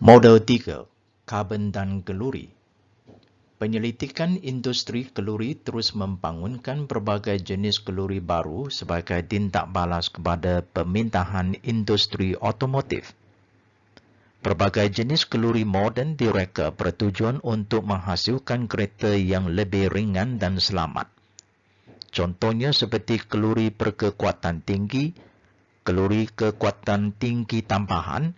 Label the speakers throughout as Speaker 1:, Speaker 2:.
Speaker 1: Model 3, Karbon dan Kalori. Penyelidikan industri kalori terus membangunkan berbagai jenis kalori baru sebagai tindak balas kepada permintaan industri otomotif. Berbagai jenis kalori moden direka bertujuan untuk menghasilkan kereta yang lebih ringan dan selamat. Contohnya seperti kalori berkekuatan tinggi, kalori kekuatan tinggi tambahan,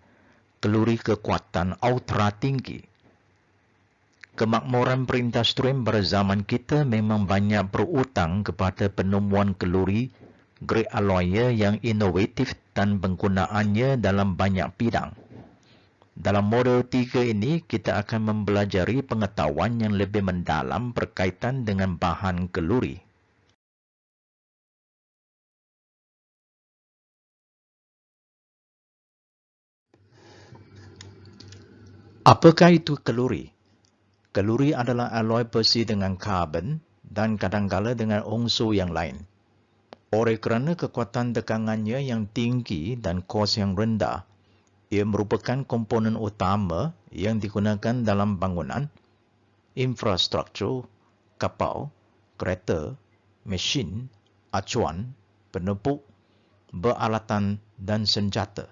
Speaker 1: kalori kekuatan ultra tinggi. Kemakmuran perindustrian berzaman kita memang banyak berutang kepada penemuan kalori, grade alloy yang inovatif dan penggunaannya dalam banyak bidang. Dalam model 3 ini, kita akan mempelajari pengetahuan yang lebih mendalam berkaitan dengan bahan kalori. Apakah itu kalori? Kalori adalah alloy besi dengan karbon dan kadangkala dengan unsur yang lain. Oleh kerana kekuatan tekangannya yang tinggi dan kos yang rendah, ia merupakan komponen utama yang digunakan dalam bangunan, infrastruktur, kapal, kereta, mesin, acuan, penepuk, peralatan dan senjata.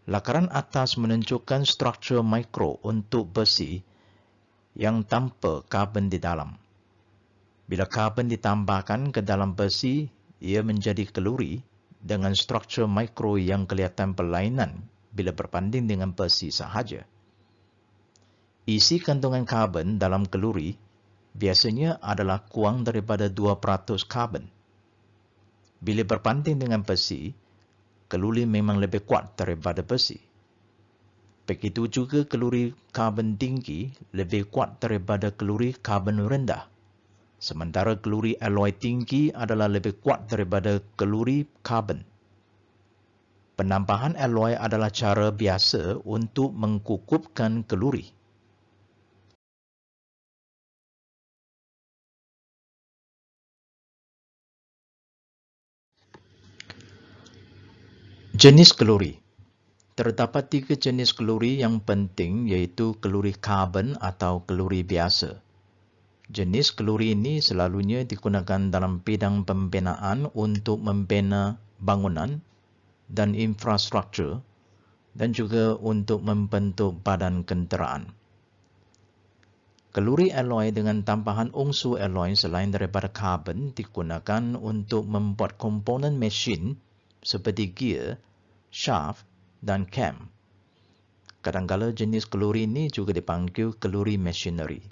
Speaker 1: Lakaran atas menunjukkan struktur mikro untuk besi yang tanpa karbon di dalam. Bila karbon ditambahkan ke dalam besi, ia menjadi kalori dengan struktur mikro yang kelihatan berlainan bila berbanding dengan besi sahaja. Isi kandungan karbon dalam kalori biasanya adalah kurang daripada 2% karbon. Bila berbanding dengan besi, kalori memang lebih kuat daripada besi. Begitu juga kalori karbon tinggi lebih kuat daripada kalori karbon rendah. Sementara kalori alloy tinggi adalah lebih kuat daripada kalori karbon. Penambahan alloy adalah cara biasa untuk mengkukupkan kalori. Jenis kalori. Terdapat 3 jenis kalori yang penting iaitu kalori karbon atau kalori biasa. Jenis kalori ini selalunya digunakan dalam bidang pembinaan untuk membina bangunan dan infrastruktur dan juga untuk membentuk badan kenderaan. Kalori alloy dengan tambahan unsur alloy selain daripada karbon digunakan untuk membuat komponen mesin seperti gear, shaft dan cam. Kadangkala jenis kalori ini juga dipanggil kalori machinery.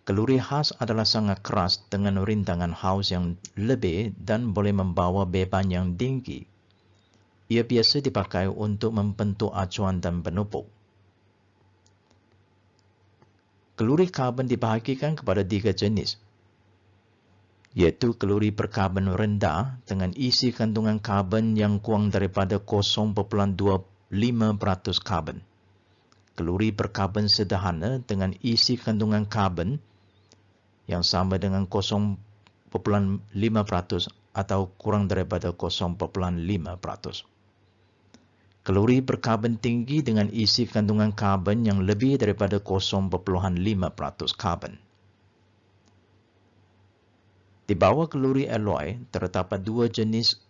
Speaker 1: Kalori khas adalah sangat keras dengan rintangan haus yang lebih dan boleh membawa beban yang tinggi. Ia biasa dipakai untuk membentuk acuan dan penupuk. Kalori karbon dibahagikan kepada 3 jenis, iaitu kalori berkarbon rendah dengan isi kandungan karbon yang kurang daripada 0.25% karbon. Kalori berkarbon sederhana dengan isi kandungan karbon yang sama dengan 0.5% atau kurang daripada 0.5%. Kalori berkarbon tinggi dengan isi kandungan karbon yang lebih daripada 0.5% karbon. Di bawah kalori alloy terdapat 2 jenis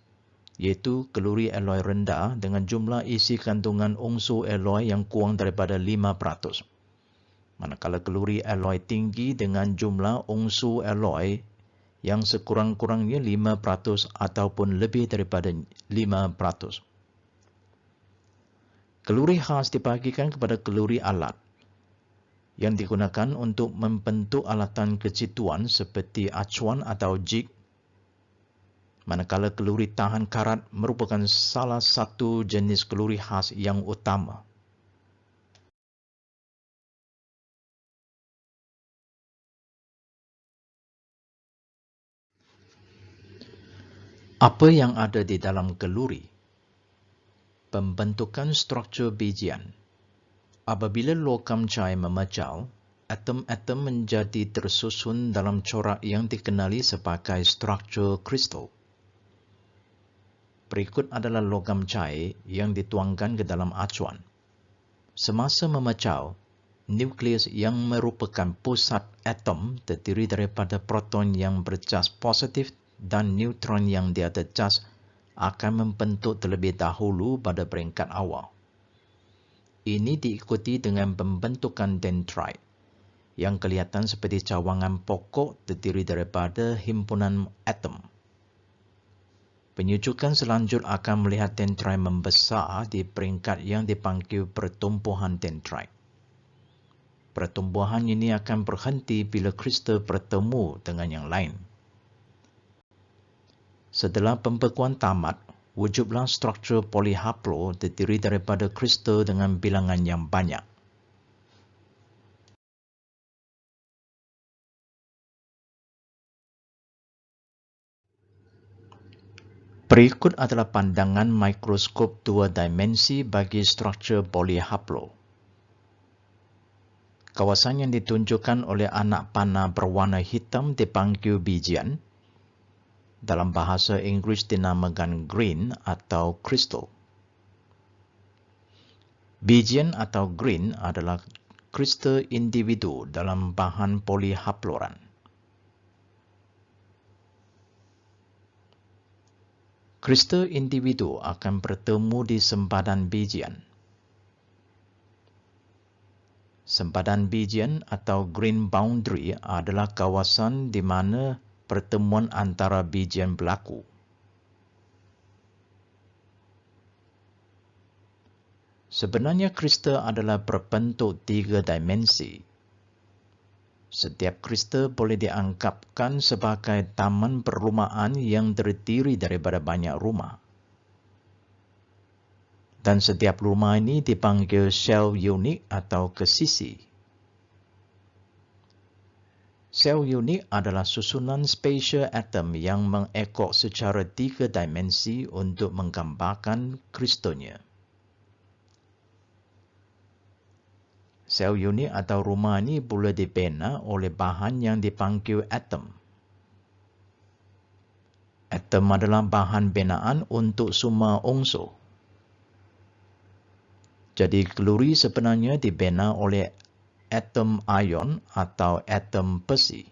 Speaker 1: iaitu kalori alloy rendah dengan jumlah isi kandungan unsur alloy yang kurang daripada 5%. Manakala kalori alloy tinggi dengan jumlah unsur alloy yang sekurang-kurangnya 5% ataupun lebih daripada 5%. Kalori khas dibahagikan kepada kalori alat yang digunakan untuk membentuk alatan kecituan seperti acuan atau jig, manakala kalori tahan karat merupakan salah satu jenis kalori khas yang utama. Apa yang ada di dalam kalori? Pembentukan struktur bijian. Apabila logam cair memecah, atom-atom menjadi tersusun dalam corak yang dikenali sebagai struktur kristal. Berikut adalah logam cair yang dituangkan ke dalam acuan. Semasa memecah, nukleus yang merupakan pusat atom terdiri daripada proton yang bercas positif dan neutron yang tiada cas akan membentuk terlebih dahulu pada peringkat awal. Ini diikuti dengan pembentukan dendrite yang kelihatan seperti cawangan pokok terdiri daripada himpunan atom. Penyujukan selanjut akan melihat dendrite membesar di peringkat yang dipanggil pertumbuhan dendrite. Pertumbuhan ini akan berhenti bila kristal bertemu dengan yang lain. Setelah pembekuan tamat, wujudlah struktur polyhaplo terdiri daripada kristal dengan bilangan yang banyak. Berikut adalah pandangan mikroskop dua dimensi bagi struktur polyhaplo. Kawasan yang ditunjukkan oleh anak panah berwarna hitam dipanggil bijian. Dalam bahasa Inggeris dinamakan grain atau crystal. Bijian atau grain adalah kristal individu dalam bahan polyhaploran. Kristal individu akan bertemu di sempadan bijian. Sempadan bijian atau grain boundary adalah kawasan di mana pertemuan antara bijian berlaku. Sebenarnya kristal adalah berbentuk tiga dimensi. Setiap kristal boleh dianggapkan sebagai taman perumahan yang terdiri daripada banyak rumah. Dan setiap rumah ini dipanggil sel unik atau kesisi. Sel unik adalah susunan spesial atom yang mengekor secara tiga dimensi untuk menggambarkan kristalnya. Sel unik atau rumah ini boleh dibina oleh bahan yang dipanggil atom. Atom adalah bahan binaan untuk semua unsur. Jadi kalori sebenarnya dibina oleh atom ion atau atom besi.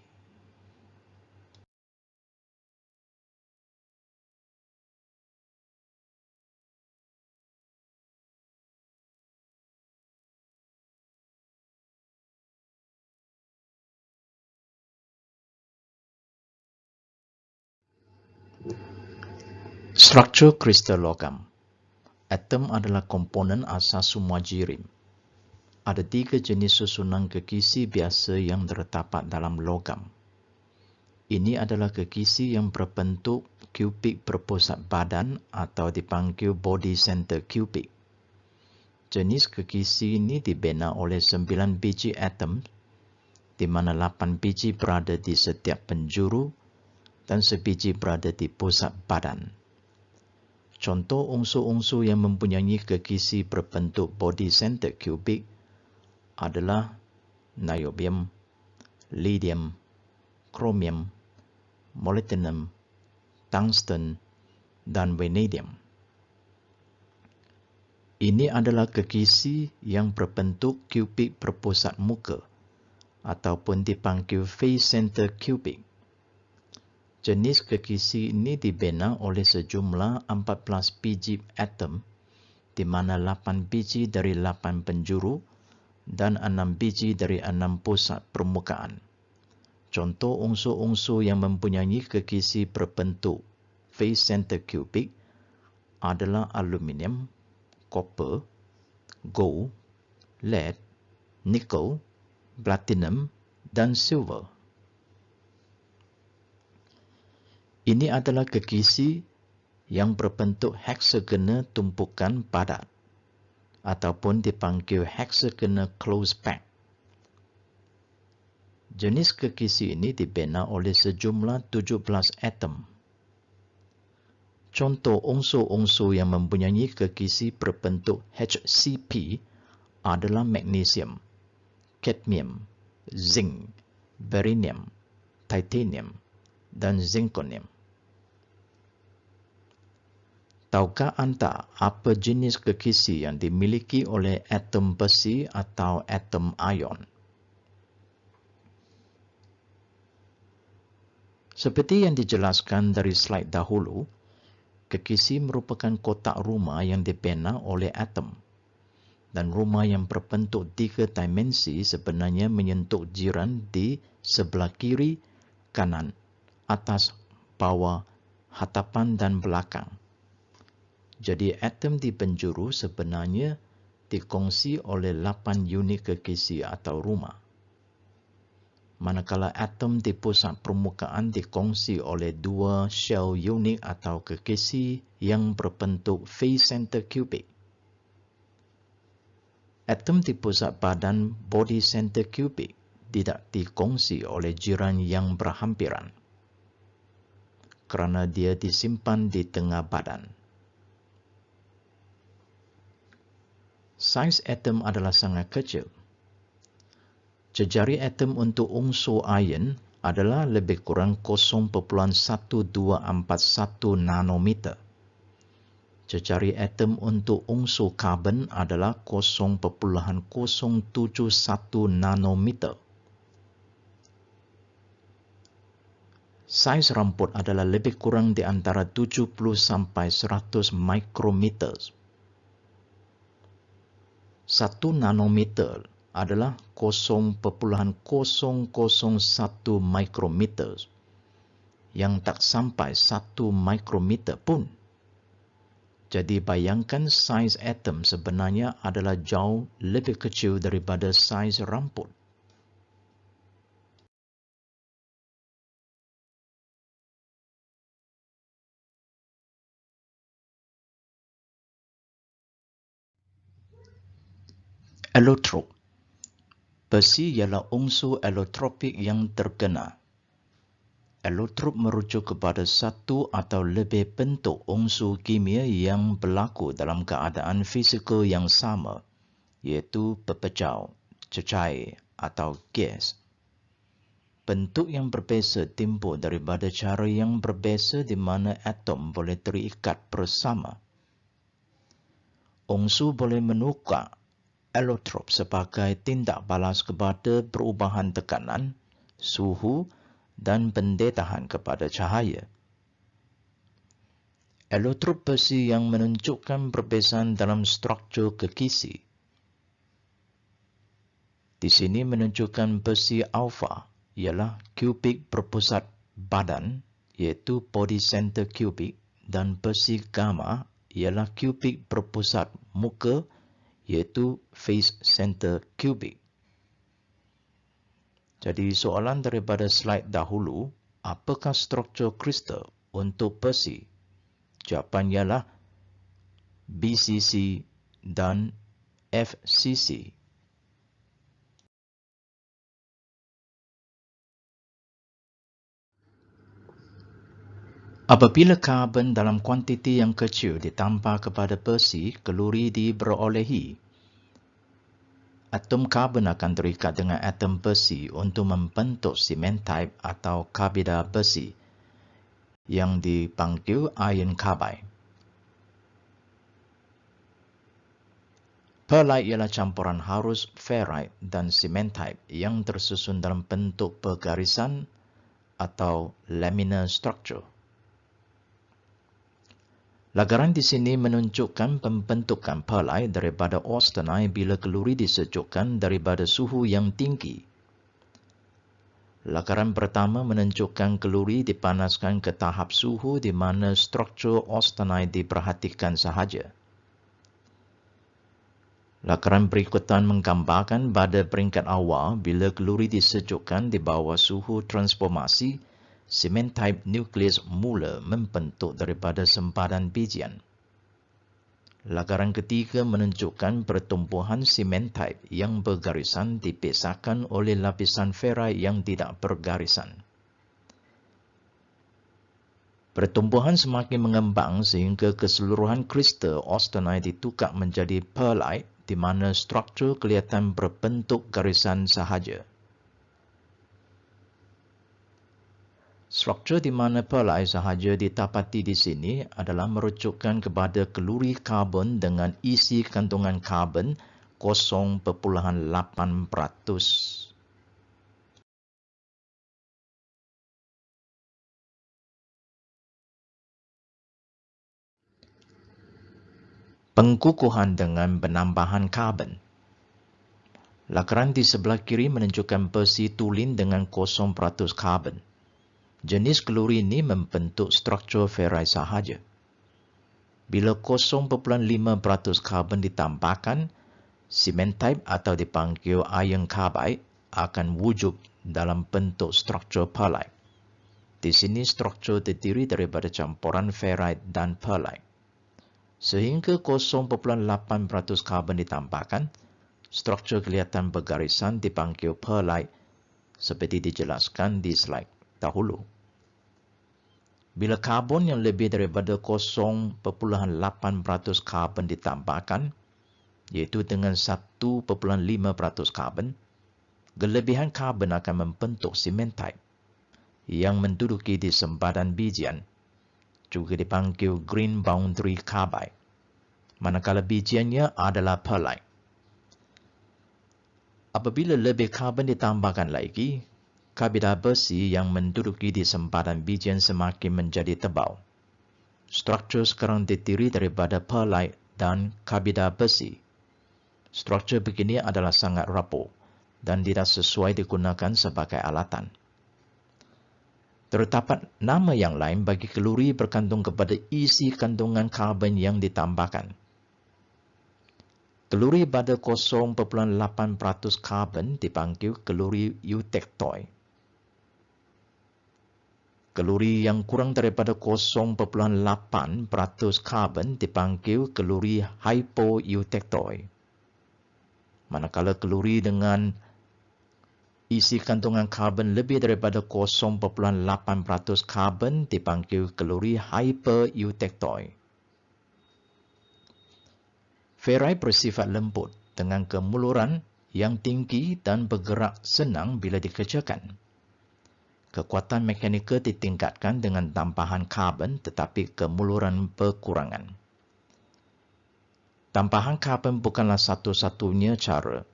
Speaker 1: Struktur kristal logam. Atom adalah komponen asas semua jirim. Ada tiga jenis susunan kekisi biasa yang terdapat dalam logam. Ini adalah kekisi yang berbentuk kubik berpusat badan atau dipanggil body center kubik. Jenis kekisi ini dibina oleh 9 biji atom, di mana 8 biji berada di setiap penjuru dan sebiji berada di pusat badan. Contoh unsur-unsur yang mempunyai kekisi berbentuk body center kubik adalah niobium, lithium, chromium, molybdenum, tungsten, dan vanadium. Ini adalah kekisi yang berbentuk kubik berpusat muka ataupun dipanggil face center kubik. Jenis kekisi ini dibina oleh sejumlah 14 biji atom, di mana 8 biji dari 8 penjuru dan 6 biji dari 6 pusat permukaan. Contoh unsur-unsur yang mempunyai kekisi berbentuk face center kubik adalah aluminium, copper, gold, lead, nickel, platinum, dan silver. Ini adalah kekisi yang berbentuk hexagonal tumpukan padat ataupun dipanggil hexagonal close pack. Jenis kekisi ini dibina oleh sejumlah 17 atom. Contoh unsur-unsur yang mempunyai kekisi berbentuk HCP adalah magnesium, cadmium, zinc, barium, titanium, dan zirconium. Tahukah anda apa jenis kekisi yang dimiliki oleh atom besi atau atom ion? Seperti yang dijelaskan dari slide dahulu, kekisi merupakan kotak rumah yang dibina oleh atom. Dan rumah yang berbentuk 3 dimensi sebenarnya menyentuh jiran di sebelah kiri, kanan, atas, bawah, hadapan dan belakang. Jadi atom di penjuru sebenarnya dikongsi oleh 8 unit kekisi atau rumah. Manakala atom di pusat permukaan dikongsi oleh 2 shell unit atau kekisi yang berbentuk face center cubic. Atom di pusat badan body center cubic tidak dikongsi oleh jiran yang berhampiran kerana dia disimpan di tengah badan. Saiz atom adalah sangat kecil. Jejari atom untuk unsur iron adalah lebih kurang 0.1241 nanometer. Jejari atom untuk unsur karbon adalah 0.071 nanometer. Saiz rambut adalah lebih kurang di antara 70 sampai 100 mikrometer. 1 nanometer adalah 0.001 mikrometer yang tak sampai 1 mikrometer pun. Jadi bayangkan saiz atom sebenarnya adalah jauh lebih kecil daripada saiz rambut. Allotrop. Besi ialah unsur allotropik yang terkena. Allotrop merujuk kepada satu atau lebih bentuk unsur kimia yang berlaku dalam keadaan fizikal yang sama, iaitu berpecah, cecair atau gas. Bentuk yang berbeza timbul daripada cara yang berbeza di mana atom boleh terikat bersama. Unsur boleh menukar allotrop sebagai tindak balas kepada perubahan tekanan, suhu dan pendedahan kepada cahaya. Allotrop besi yang menunjukkan perbezaan dalam struktur kekisi. Di sini menunjukkan besi alfa ialah kubik berpusat badan, iaitu body center cubic, dan besi gamma ialah kubik berpusat muka, iaitu face center cubic. Jadi soalan daripada slide dahulu, apakah struktur kristal untuk besi? Jawapan ialah BCC dan FCC. Apabila karbon dalam kuantiti yang kecil ditambah kepada besi, kalori diperolehi. Atom karbon akan terikat dengan atom besi untuk membentuk cementite atau karbida besi yang dipanggil iron carbide. Pearlite ialah campuran halus ferrite dan cementite yang tersusun dalam bentuk bergarisan atau laminar structure. Lagaran di sini menunjukkan pembentukan pearlite daripada austenite bila kalori disejukkan daripada suhu yang tinggi. Lagaran pertama menunjukkan kalori dipanaskan ke tahap suhu di mana struktur austenite diperhatikan sahaja. Lagaran berikutan menggambarkan pada peringkat awal bila kalori disejukkan di bawah suhu transformasi, cementite nukleus mula membentuk daripada sempadan bijian. Lagaran ketiga menunjukkan pertumbuhan cementite yang bergarisan dipisahkan oleh lapisan ferrite yang tidak bergarisan. Pertumbuhan semakin mengembang sehingga keseluruhan kristal austenite ditukar menjadi pearlite di mana struktur kelihatan berbentuk garisan sahaja. Struktur di mana perlai sahaja ditapati di sini adalah merujukkan kepada kalori karbon dengan isi kandungan karbon 0.8%. Pengkukuhan dengan penambahan karbon. Lakaran di sebelah kiri menunjukkan persitulin dengan 0% karbon. Jenis kalori ini membentuk struktur ferrite sahaja. Bila 0.5% karbon ditambahkan, cementite atau dipanggil iron carbide akan wujud dalam bentuk struktur perlite. Di sini struktur terdiri daripada campuran ferrite dan perlite. Sehingga 0.8% karbon ditambahkan, struktur kelihatan bergarisan dipanggil perlite seperti dijelaskan di slide dahulu. Bila karbon yang lebih daripada 0.8% karbon ditambahkan, iaitu dengan 1.5% karbon, kelebihan karbon akan membentuk cementite yang menduduki di sempadan bijian, juga dipanggil green boundary carbide, manakala bijiannya adalah perlite. Apabila lebih karbon ditambahkan lagi, karbida besi yang menduduki di sempadan bijian semakin menjadi tebal. Struktur sekarang terdiri daripada perlite dan karbida besi. Struktur begini adalah sangat rapuh dan tidak sesuai digunakan sebagai alatan. Terdapat nama yang lain bagi kalori bergantung kepada isi kandungan karbon yang ditambahkan. Kalori pada 0.8% karbon dipanggil kalori eutectoi. Kalori yang kurang daripada 0.8% karbon dipanggil kalori hypoeutectoi. Manakala kalori dengan isi kandungan karbon lebih daripada 0.8% karbon dipanggil kalori hypereutectoi. Ferrite bersifat lembut dengan kemuluran yang tinggi dan bergerak senang bila dikerjakan. Kekuatan mekanikal ditingkatkan dengan tambahan karbon tetapi kemuluran berkurangan. Tambahan karbon bukanlah satu-satunya cara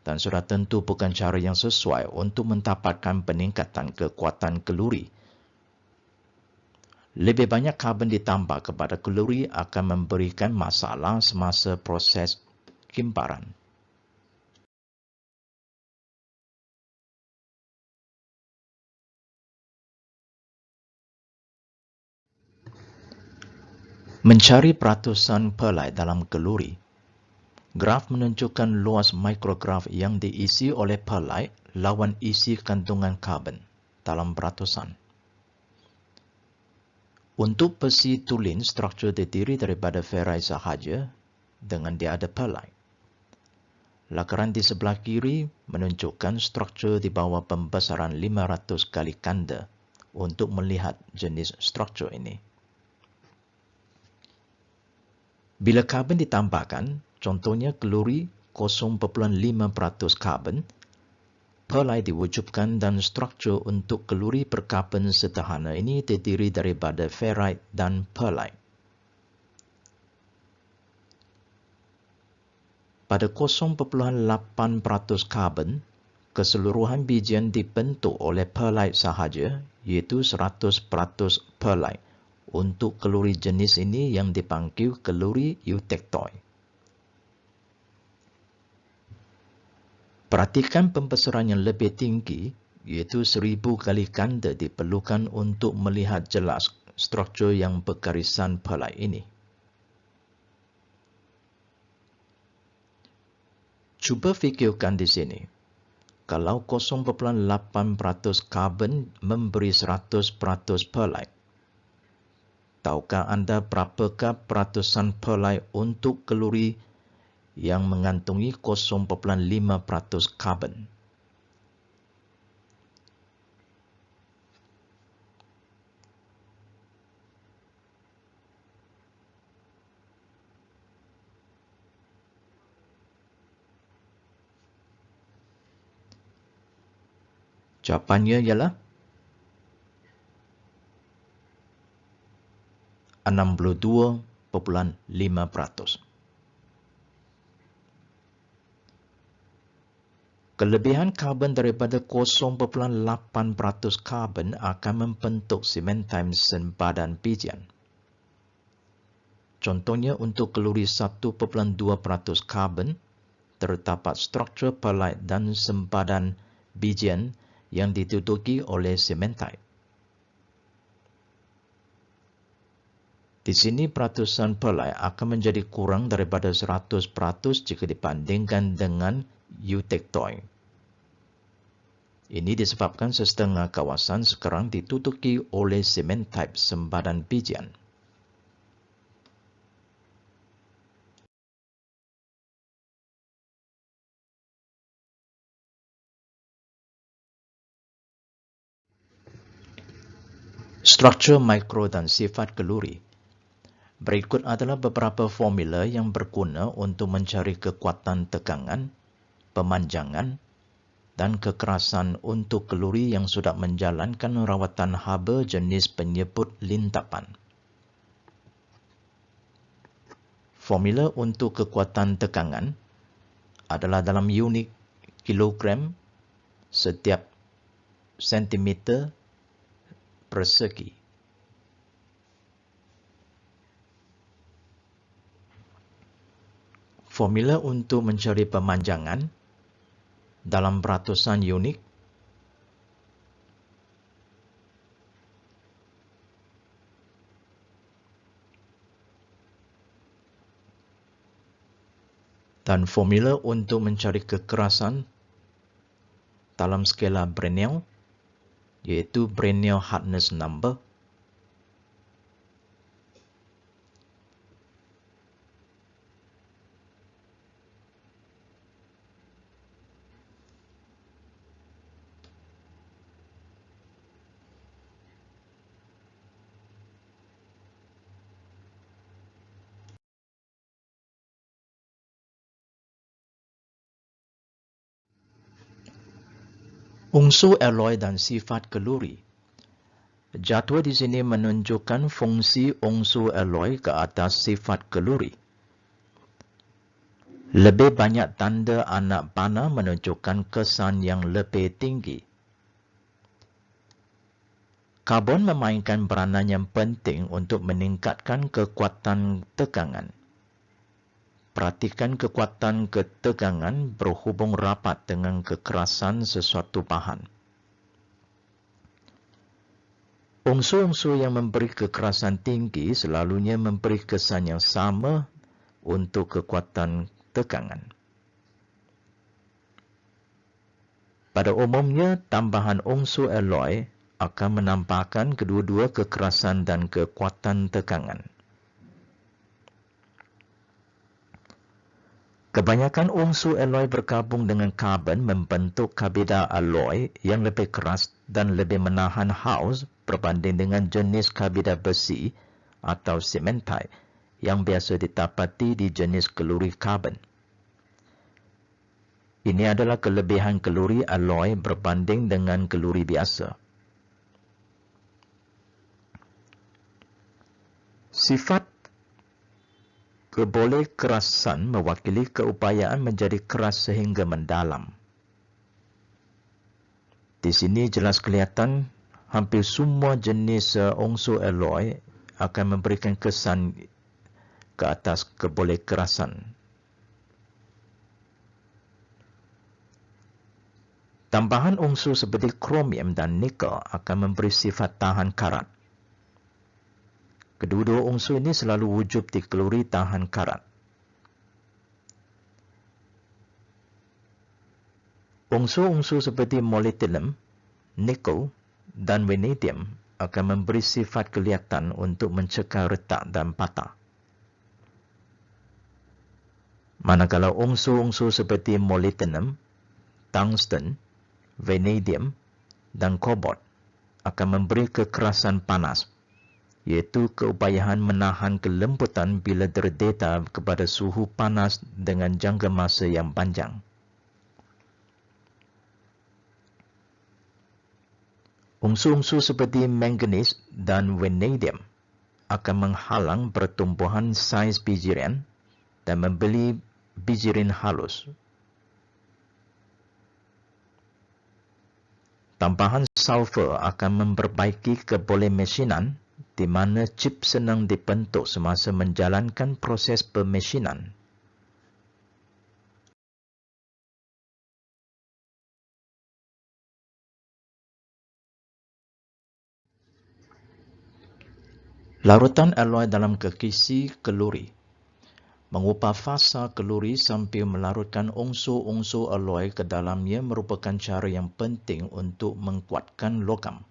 Speaker 1: dan sudah tentu bukan cara yang sesuai untuk mendapatkan peningkatan kekuatan kalori. Lebih banyak karbon ditambah kepada kalori akan memberikan masalah semasa proses kimparan. Mencari peratusan perlite dalam kalori. Graf menunjukkan luas mikrograf yang diisi oleh perlite lawan isi kandungan karbon dalam peratusan. Untuk persitulin, struktur terdiri daripada ferrite sahaja dengan dia ada perlite. Lakaran di sebelah kiri menunjukkan struktur di bawah pembesaran 500 kali ganda untuk melihat jenis struktur ini. Bila karbon ditambahkan, contohnya kalori 0.5% karbon, perlite diwujudkan dan struktur untuk kalori perkarbon sederhana ini terdiri daripada ferrite dan perlite. Pada 0.8% karbon, keseluruhan bijian dibentuk oleh perlite sahaja, iaitu 100% perlite. Untuk kalori jenis ini yang dipanggil kalori eutectoi. Perhatikan pembesaran yang lebih tinggi, iaitu 1000 kali ganda diperlukan untuk melihat jelas struktur yang bergarisan perlite ini. Cuba fikirkan di sini. Kalau 0.8% karbon memberi 100% perlite, tahukah anda berapakah peratusan perlite untuk kalori yang mengantungi 0.5% karbon? Jawapannya ialah 62.5%. Kelebihan karbon daripada 0.8% karbon akan membentuk sementime sempadan bijian. Contohnya untuk kalori 1.2% karbon, terdapat struktur perlite dan sempadan bijian yang ditutupi oleh sementite. Di sini peratusan perlite akan menjadi kurang daripada 100% jika dibandingkan dengan eutectoid. Ini disebabkan setengah kawasan sekarang ditutupi oleh sementite sempadan bijian. Struktur mikro dan sifat kalori. Berikut adalah beberapa formula yang berguna untuk mencari kekuatan tegangan, pemanjangan dan kekerasan untuk kalori yang sudah menjalankan rawatan haba jenis penyebut lintapan. Formula untuk kekuatan tegangan adalah dalam unit kilogram setiap sentimeter persegi. Formula untuk mencari pemanjangan dalam ratusan unit dan formula untuk mencari kekerasan dalam skala Brenner, iaitu Brenner hardness number. Unsur alloy dan sifat kalori. Jadual di sini menunjukkan fungsi unsur alloy ke atas sifat kalori. Lebih banyak tanda anak panah menunjukkan kesan yang lebih tinggi. Karbon memainkan peranan yang penting untuk meningkatkan kekuatan tegangan. Perhatikan kekuatan ketegangan berhubung rapat dengan kekerasan sesuatu bahan. Unsur-unsur yang memberi kekerasan tinggi selalunya memberi kesan yang sama untuk kekuatan tegangan. Pada umumnya, tambahan unsur alloy akan menampakkan kedua-dua kekerasan dan kekuatan tegangan. Kebanyakan unsur alloy bergabung dengan karbon membentuk karbida alloy yang lebih keras dan lebih menahan haus berbanding dengan jenis karbida besi atau sementite yang biasa didapati di jenis kalori karbon. Ini adalah kelebihan kalori alloy berbanding dengan kalori biasa. Sifat keboleh kerasan mewakili keupayaan menjadi keras sehingga mendalam. Di sini jelas kelihatan hampir semua jenis unsur alloy akan memberikan kesan ke atas keboleh kerasan. Tambahan unsur seperti kromium dan nikel akan memberi sifat tahan karat. Kedua-dua unsur ini selalu wujud di kalori tahan karat. Unsur-unsur seperti molybdenum, nikel dan vanadium akan memberi sifat kelihatan untuk mencegah retak dan patah. Manakala unsur-unsur seperti molybdenum, tungsten, vanadium dan kobalt akan memberi kekerasan panas, iaitu keupayaan menahan kelembutan bila terdeta kepada suhu panas dengan jangka masa yang panjang. Unsur-unsur seperti manganese dan vanadium akan menghalang pertumbuhan saiz bijiran dan membeli bijirin halus. Tambahan sulfur akan memperbaiki kebolehmesinan di mana chip senang dibentuk semasa menjalankan proses pemesinan. Larutan alloy dalam kekisi kalori mengubah fasa kalori sambil melarutkan unsur-unsur alloy ke dalamnya merupakan cara yang penting untuk menguatkan logam.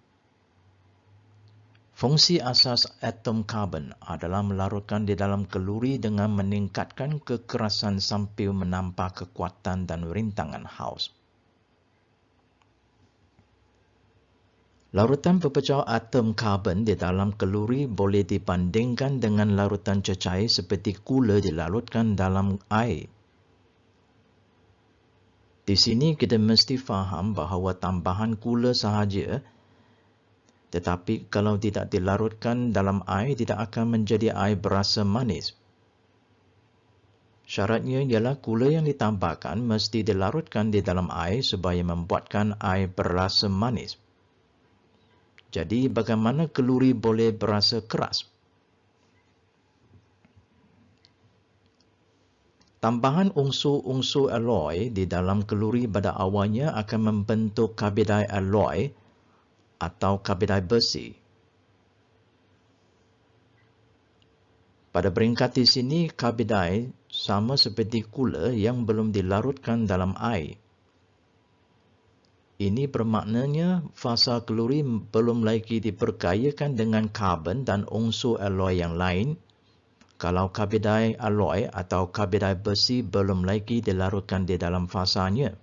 Speaker 1: Fungsi asas atom karbon adalah melarutkan di dalam kalori dengan meningkatkan kekerasan sambil menambah kekuatan dan rintangan haus. Larutan pepecah atom karbon di dalam kalori boleh dibandingkan dengan larutan cecair seperti gula dilarutkan dalam air. Di sini kita mesti faham bahawa tambahan gula sahaja, tetapi kalau tidak dilarutkan dalam air tidak akan menjadi air berasa manis. Syaratnya ialah gula yang ditambahkan mesti dilarutkan di dalam air supaya membuatkan air berasa manis. Jadi, bagaimana kalori boleh berasa keras? Tambahan unsur-unsur alloy di dalam kalori pada awalnya akan membentuk karbidai alloy atau karbidai besi. Pada peringkat di sini, karbidai sama seperti gula yang belum dilarutkan dalam air. Ini bermaknanya fasa kalori belum lagi diperkayakan dengan karbon dan unsur alloy yang lain, kalau karbidai alloy atau karbidai besi belum lagi dilarutkan di dalam fasanya.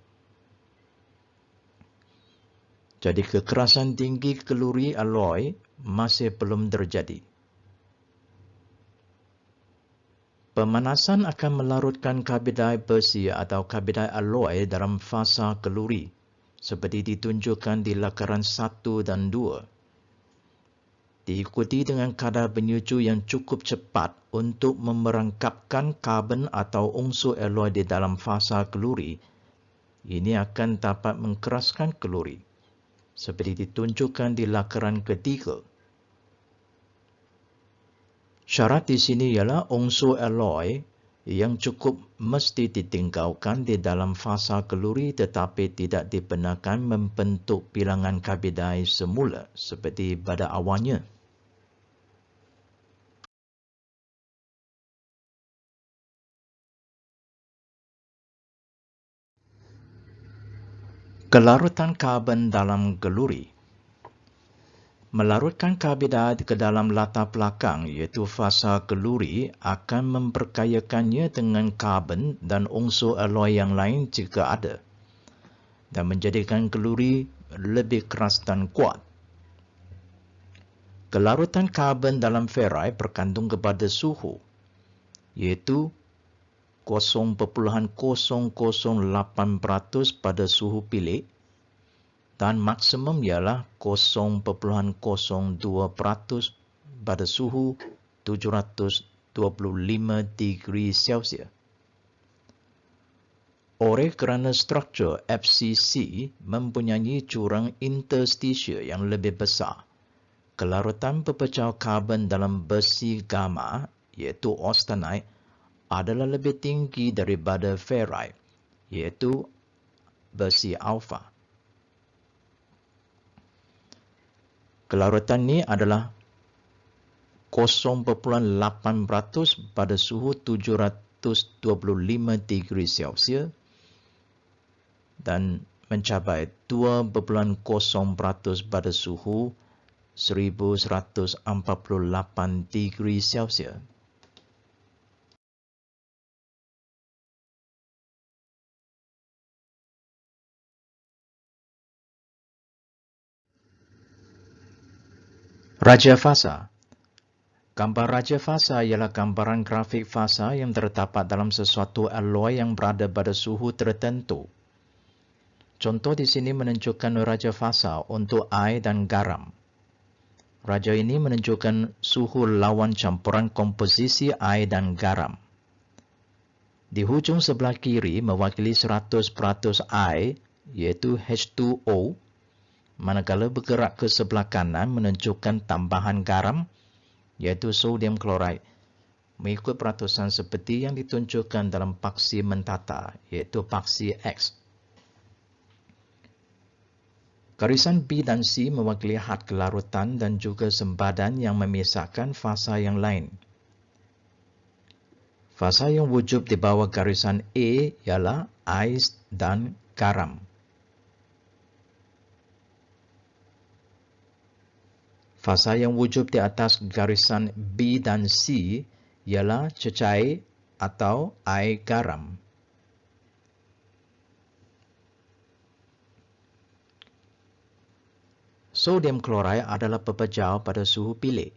Speaker 1: Jadi kekerasan tinggi kalori alloy masih belum terjadi. Pemanasan akan melarutkan karbidai besi atau karbidai alloy dalam fasa kalori, seperti ditunjukkan di lakaran 1 dan 2. Diikuti dengan kadar penyuju yang cukup cepat untuk memerangkapkan karbon atau unsur alloy di dalam fasa kalori. Ini akan dapat mengkeraskan kalori, seperti ditunjukkan di lakaran ketiga. Syarat di sini ialah unsur alloy yang cukup mesti ditinggalkan di dalam fasa kalori tetapi tidak dibenarkan membentuk bilangan karbidai semula seperti pada awalnya. Kelarutan karbon dalam kalori. Melarutkan karbidai ke dalam latar belakang iaitu fasa kalori akan memperkayakannya dengan karbon dan unsur alloy yang lain jika ada dan menjadikan kalori lebih keras dan kuat. Kelarutan karbon dalam ferrite bergantung kepada suhu iaitu 0.008% pada suhu bilik dan maksimum ialah 0.02% pada suhu 725 degree Celsius. Oleh kerana struktur FCC mempunyai jurang interstitial yang lebih besar, kelarutan pepecah karbon dalam besi gamma iaitu austenite adalah lebih tinggi daripada ferrite iaitu besi alfa. Kelarutan ini adalah 0.8% pada suhu 725 degree Celsius dan mencapai 2.0% pada suhu 1148 degree Celsius. Raja fasa. Gambar raja fasa ialah gambaran grafik fasa yang terdapat dalam sesuatu alloy yang berada pada suhu tertentu. Contoh di sini menunjukkan raja fasa untuk air dan garam. Raja ini menunjukkan suhu lawan campuran komposisi air dan garam. Di hujung sebelah kiri mewakili 100% air, iaitu H2O, manakala bergerak ke sebelah kanan menunjukkan tambahan garam, iaitu sodium chloride, mengikut peratusan seperti yang ditunjukkan dalam paksi mentata, iaitu paksi X. Garisan B dan C mewakili had kelarutan dan juga sempadan yang memisahkan fasa yang lain. Fasa yang wujud di bawah garisan A ialah ais dan garam. Fasa yang wujud di atas garisan B dan C ialah cecair atau air garam. Sodium chloride adalah pepejal pada suhu bilik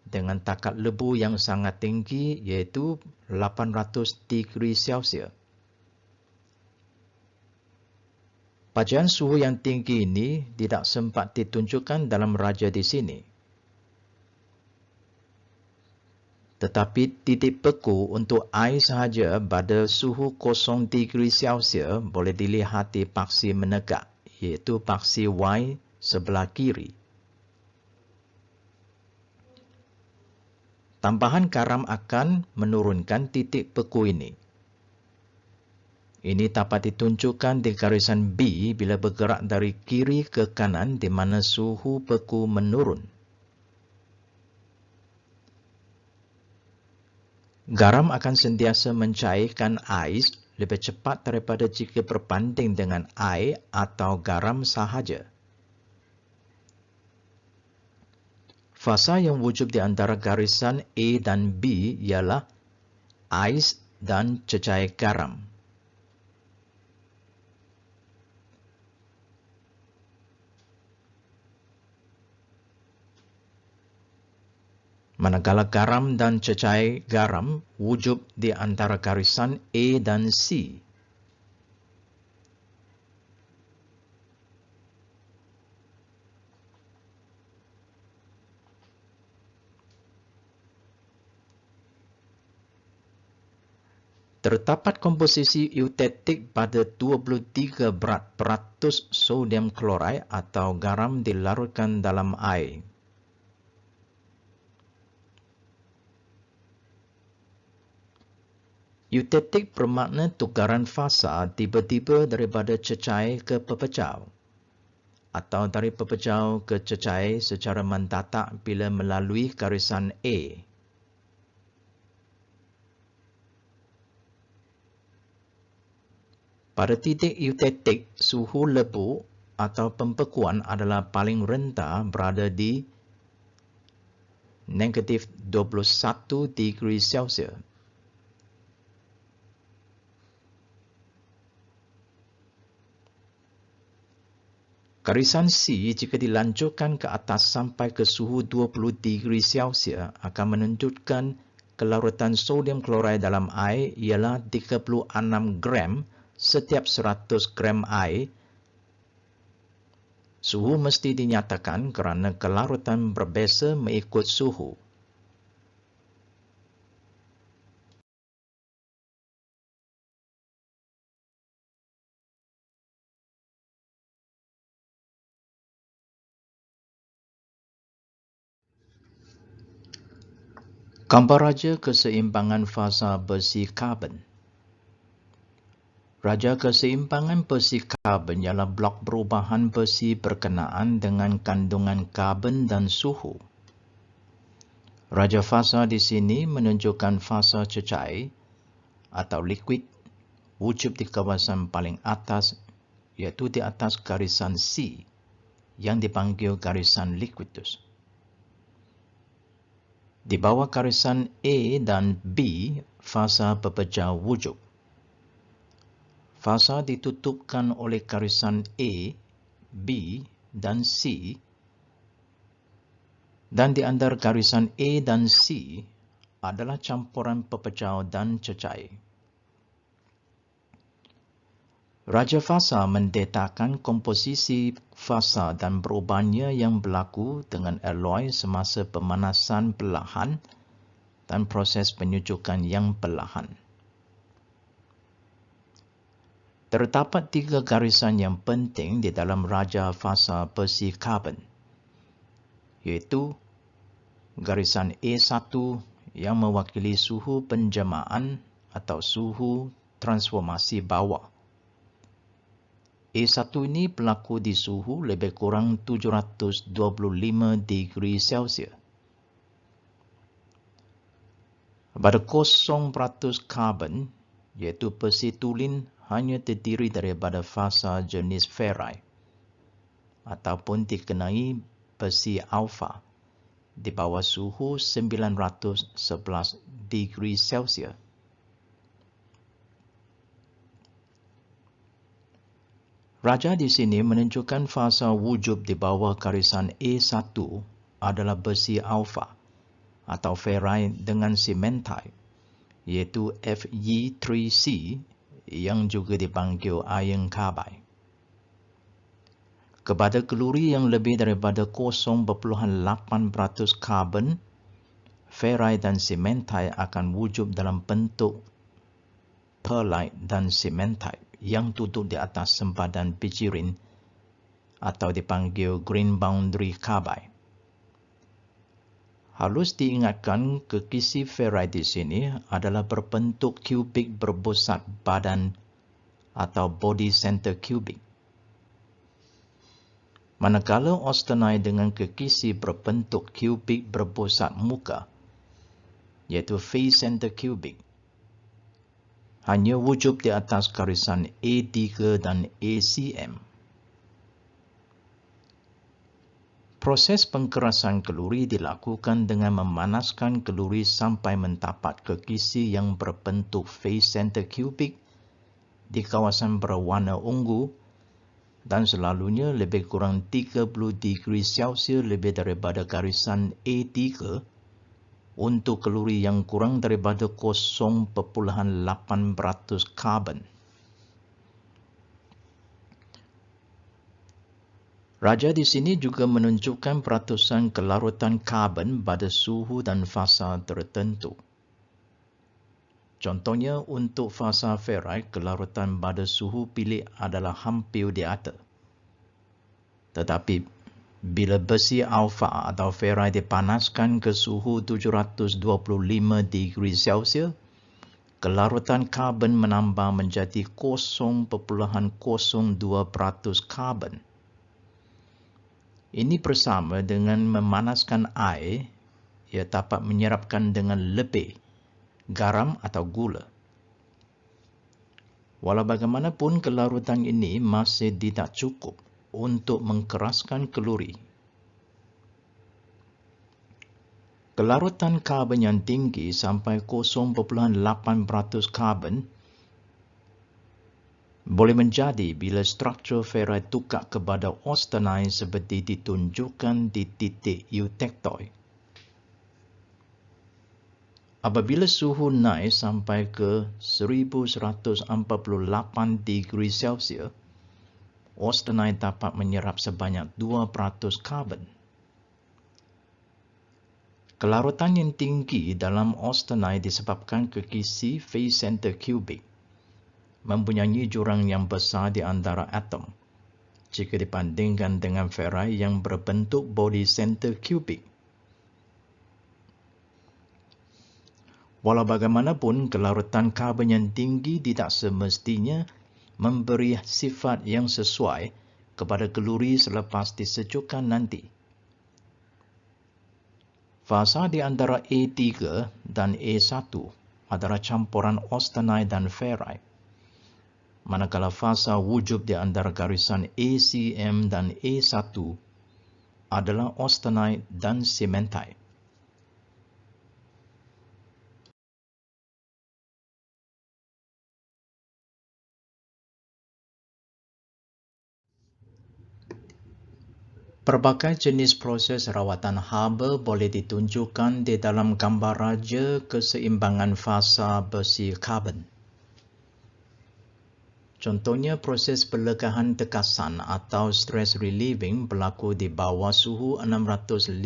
Speaker 1: dengan takat lebu yang sangat tinggi iaitu 800 degree Celsius. Pajaran suhu yang tinggi ini tidak sempat ditunjukkan dalam raja di sini. Tetapi titik beku untuk air sahaja pada suhu 0 degree Celsius boleh dilihat di paksi menegak, iaitu paksi Y sebelah kiri. Tambahan garam akan menurunkan titik beku ini. Ini dapat ditunjukkan di garisan B bila bergerak dari kiri ke kanan di mana suhu beku menurun. Garam akan sentiasa mencairkan ais lebih cepat daripada jika berbanding dengan air atau garam sahaja. Fasa yang wujud di antara garisan A dan B ialah ais dan cecair garam. Manakala garam dan cecair garam wujud di antara garisan A dan C. Terdapat komposisi eutetik pada 23% sodium chloride atau garam dilarutkan dalam air. Eutetik bermakna tukaran fasa tiba-tiba daripada cecair ke pepejal atau dari pepejal ke cecair secara mendadak bila melalui garisan A. Pada titik eutetik, suhu lebu atau pembekuan adalah paling rendah berada di negatif 21 degree Celsius. Garisan C jika dilanjutkan ke atas sampai ke suhu 20 degree Celsius akan menunjukkan kelarutan sodium chloride dalam air ialah 36 gram setiap 100 gram air. Suhu mesti dinyatakan kerana kelarutan berbeza mengikut suhu. Gambar raja keseimbangan fasa besi karbon. Raja keseimbangan besi karbon ialah blok perubahan besi berkenaan dengan kandungan karbon dan suhu. Raja fasa di sini menunjukkan fasa cecair atau liquid wujud di kawasan paling atas, iaitu di atas garisan C yang dipanggil garisan liquidus. Di bawah garisan A dan B, fasa pepejal wujud. Fasa ditutupkan oleh garisan A, B dan C, dan di antara garisan A dan C adalah campuran pepejal dan cecair. Raja fasa mendetakkan komposisi fasa dan perubahannya yang berlaku dengan alloy semasa pemanasan perlahan dan proses penyucukan yang perlahan. Terdapat 3 garisan yang penting di dalam raja fasa besi karbon, iaitu garisan A1 yang mewakili suhu penjemaan atau suhu transformasi bawah. A1 ini berlaku di suhu lebih kurang 725 degree Celsius. Pada 0% karbon, iaitu besi tulin hanya terdiri daripada fasa jenis ferrite ataupun dikenai besi alfa di bawah suhu 911 degree Celsius. Raja di sini menunjukkan fasa wujud di bawah garisan A1 adalah besi alfa atau ferrite dengan cementite, iaitu Fe3C yang juga dipanggil iron carbide. Kepada kalori yang lebih daripada 0.8% karbon, ferrite dan cementite akan wujud dalam bentuk pearlite dan cementite yang duduk di atas sempadan pichirin atau dipanggil green boundary carbide. Harus diingatkan kekisi ferrite di sini adalah berbentuk kubik berbusat badan atau body center kubik. Manakala austenite dengan kekisi berbentuk kubik berbusat muka, iaitu face center kubik, hanya wujud di atas garisan A3 dan ACM. Proses pengkerasan kalori dilakukan dengan memanaskan kalori sampai mendapat kekisi yang berbentuk face center kubik di kawasan berwarna ungu dan selalunya lebih kurang 30 degree Celsius lebih daripada garisan A3 untuk kalori yang kurang daripada 0.8% karbon. Raja di sini juga menunjukkan peratusan kelarutan karbon pada suhu dan fasa tertentu. Contohnya, untuk fasa ferrite, kelarutan pada suhu bilik adalah hampir di atas. Tetapi, bila besi alfa atau ferrite dipanaskan ke suhu 725 degree Celsius, kelarutan karbon menambah menjadi 0.02% karbon. Ini bersama dengan memanaskan air, ia dapat menyerapkan dengan lebih garam atau gula. Walau bagaimanapun, kelarutan ini masih tidak cukup untuk mengkeraskan kalori. Kelarutan karbon yang tinggi sampai 0.8% karbon boleh menjadi bila struktur ferrite tukar kepada austenite seperti ditunjukkan di titik eutectoid. Apabila suhu naik sampai ke 1148 degree Celsius, austenite dapat menyerap sebanyak 2% karbon. Kelarutan yang tinggi dalam austenite disebabkan kekisi face center kubik mempunyai jurang yang besar di antara atom jika dibandingkan dengan ferrite yang berbentuk body center kubik. Walau bagaimanapun, kelarutan karbon yang tinggi tidak semestinya memberi sifat yang sesuai kepada kalori selepas disejukkan nanti. Fasa di antara A3 dan A1 adalah campuran austenite dan ferrite, manakala fasa wujud di antara garisan ACM dan A1 adalah austenite dan cementite. Berbagai jenis proses rawatan haba boleh ditunjukkan di dalam gambar raja keseimbangan fasa besi karbon. Contohnya proses pelegahan tekasan atau stress relieving berlaku di bawah suhu 650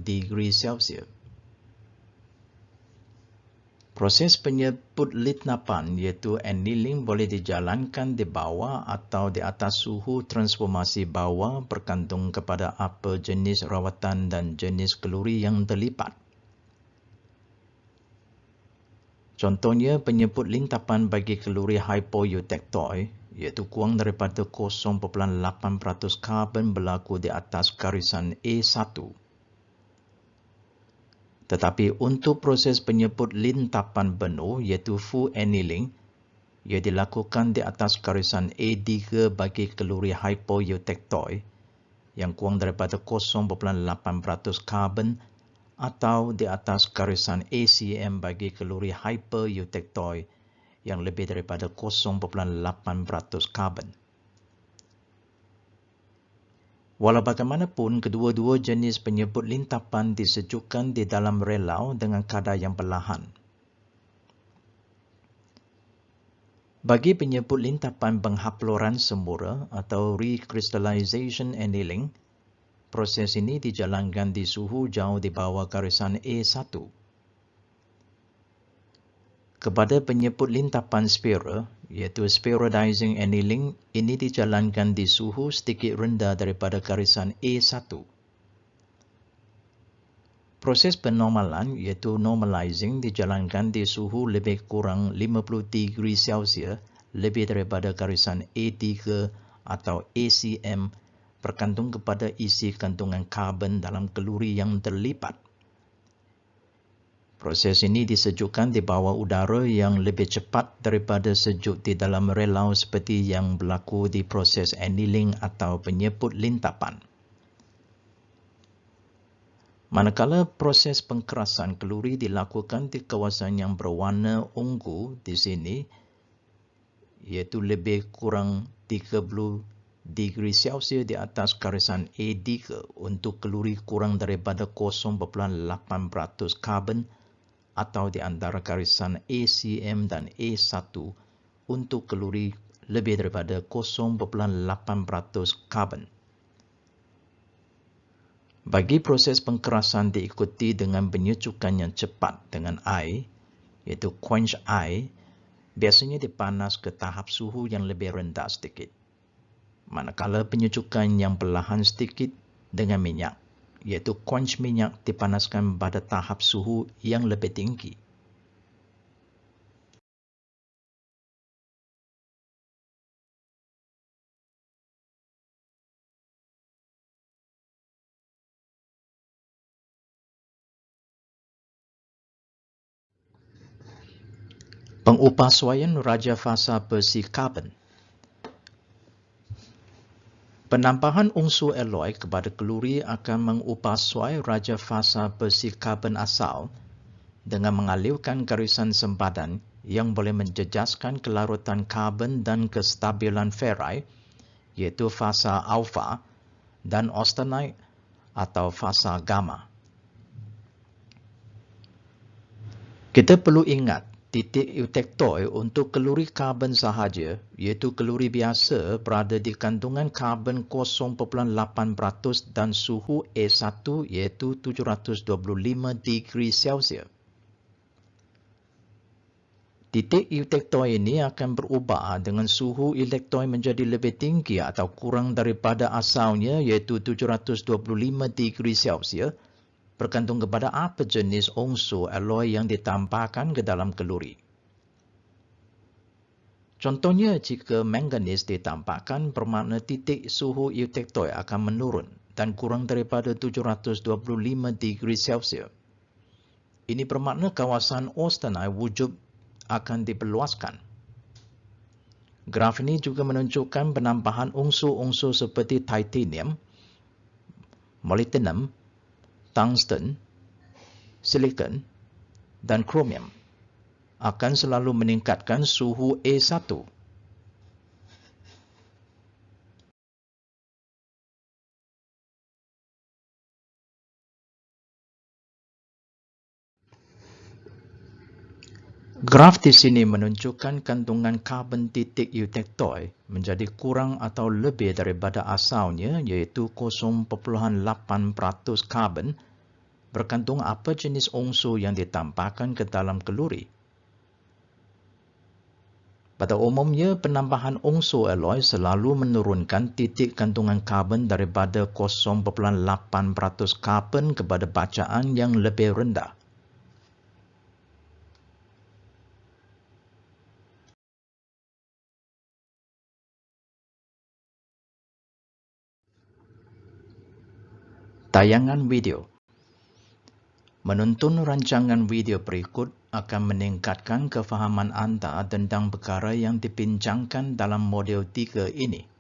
Speaker 1: degree Celsius. Proses penyebut litnapan iaitu annealing boleh dijalankan di bawah atau di atas suhu transformasi bawah bergantung kepada apa jenis rawatan dan jenis kalori yang terlibat. Contohnya penyebut lintapan bagi kalori hypoeutectoid iaitu kurang daripada 0.8% karbon berlaku di atas garisan A1. Tetapi untuk proses penyebut lintapan penuh iaitu full annealing, ia dilakukan di atas garisan A3 bagi kalori hypoeutectoid yang kurang daripada 0.8% karbon atau di atas garisan ACM bagi kalori hypereutectoid yang lebih daripada 0.8% karbon. Walau bagaimanapun, kedua-dua jenis penyebut lintapan disejukkan di dalam relau dengan kadar yang perlahan. Bagi penyebut lintapan penghaploran semula atau recrystallization annealing, proses ini dijalankan di suhu jauh di bawah garisan A1. Kepada penyebut lintapan spiral, iaitu spheroidizing annealing, ini dijalankan di suhu sedikit rendah daripada garisan A1. Proses penormalan, iaitu normalizing, dijalankan di suhu lebih kurang 50 degree Celsius lebih daripada garisan A3 atau ACM bergantung kepada isi kandungan karbon dalam kalori yang terlibat. Proses ini disejukkan di bawah udara yang lebih cepat daripada sejuk di dalam relau seperti yang berlaku di proses annealing atau penyebut lintapan. Manakala proses pengkerasan kalori dilakukan di kawasan yang berwarna ungu di sini, iaitu lebih kurang 30 degree Celsius di atas garisan A3 untuk kalori kurang daripada 0.8% karbon atau di antara garisan ACM dan A1 untuk kalori lebih daripada 0.8% karbon. Bagi proses pengkerasan diikuti dengan penyecukan yang cepat dengan air, iaitu quench air, biasanya dipanas ke tahap suhu yang lebih rendah sedikit. Manakala penyecukan yang perlahan sedikit dengan minyak, iaitu quench minyak dipanaskan pada tahap suhu yang lebih tinggi. Pengupasuaian raja fasa besi karbon. Penambahan unsur alloy kepada kalori akan mengupasuai raja fasa besi karbon asal dengan mengalirkan garisan sempadan yang boleh menjejaskan kelarutan karbon dan kestabilan ferrite, iaitu fasa alfa dan austenite atau fasa gamma. Kita perlu ingat, titik eutectoid untuk kalori karbon sahaja, iaitu kalori biasa, berada di kandungan karbon 0.8% dan suhu A1 iaitu 725 degree Celsius. Titik eutectoid ini akan berubah dengan suhu electroid menjadi lebih tinggi atau kurang daripada asalnya iaitu 725 degree Celsius bergantung kepada apa jenis unsur alloy yang ditambahkan ke dalam kalori. Contohnya, jika manganis ditambahkan, bermakna titik suhu eutectoid akan menurun dan kurang daripada 725 degree Celsius. Ini bermakna kawasan austenite wujud akan diperluaskan. Graf ini juga menunjukkan penambahan unsur-unsur seperti titanium, molybdenum, tungsten, silikon, dan kromium akan selalu meningkatkan suhu A1. Graf di sini menunjukkan kandungan karbon titik eutektoi menjadi kurang atau lebih daripada asalnya, iaitu 0.8% karbon, bergantung apa jenis unsur yang ditambahkan ke dalam kalori. Pada umumnya, penambahan unsur alloy selalu menurunkan titik kandungan karbon daripada 0.8% karbon kepada bacaan yang lebih rendah. Tayangan video. Menonton rancangan video berikut akan meningkatkan kefahaman anda tentang perkara yang dibincangkan dalam modul 3 ini.